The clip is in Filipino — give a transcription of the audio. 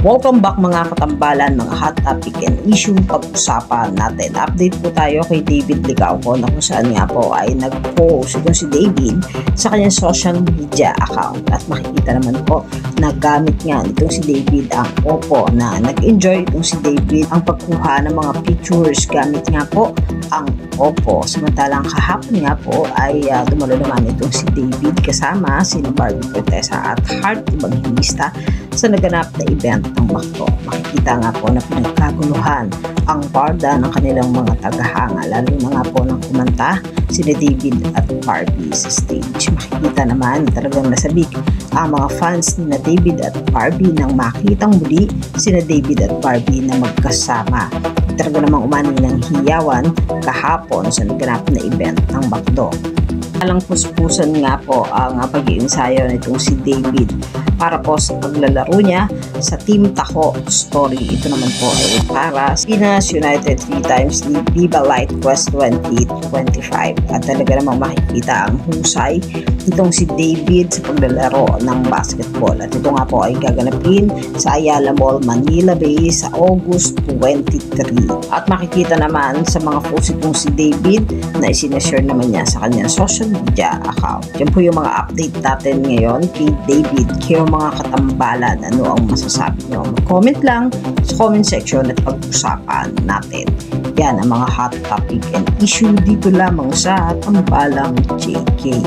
Welcome back mga katambalan, mga hot topic and issue pag-usapan natin. Update po tayo kay David Licauco na kung saan nga po ay nag-post itong si David sa kanyang social media account. At makikita naman po na gamit nga itong si David ang Oppo, na nag-enjoy itong si David ang pagkuha ng mga pictures gamit nga po ang Oppo. Samantalang kahapon nga po ay dumalo naman itong si David kasama si Barbie Fortesa at Heart Evangelista sa naganap na event ng Bakto. Makikita nga po na pinagkaguluhan ang parda ng kanilang mga tagahanga, lalo na nga po ng kumanta sina David at Barbie sa stage. Makikita naman talagang nasabik ang mga fans ni David at Barbie nang makitang muli sina David at Barbie na magkasama. Talaga namang umani ng hiyawan kahapon sa naganap na event ng Bakto. Alang puspusan nga po ang pag-iensayo nitong si David para po sa paglalaro niya sa Team Taho Story. Ito naman po ay para sa Pinas United 3 times League Viva Light Quest 2025. At talaga namang makikita ang husay itong si David sa paglalaro ng basketball. At ito nga po ay gaganapin sa Ayala Mall, Manila Bay sa August 23. At makikita naman sa mga post itong si David na isinashare naman niya sa kanyang social media account. Yan po yung mga update natin ngayon kay David. Kayo mga katambalan, ano ang masasabi nyo? Mag-comment lang sa comment section at pag-usapan natin. Yan ang mga hot topic and issue dito lamang sa Tambalang JK.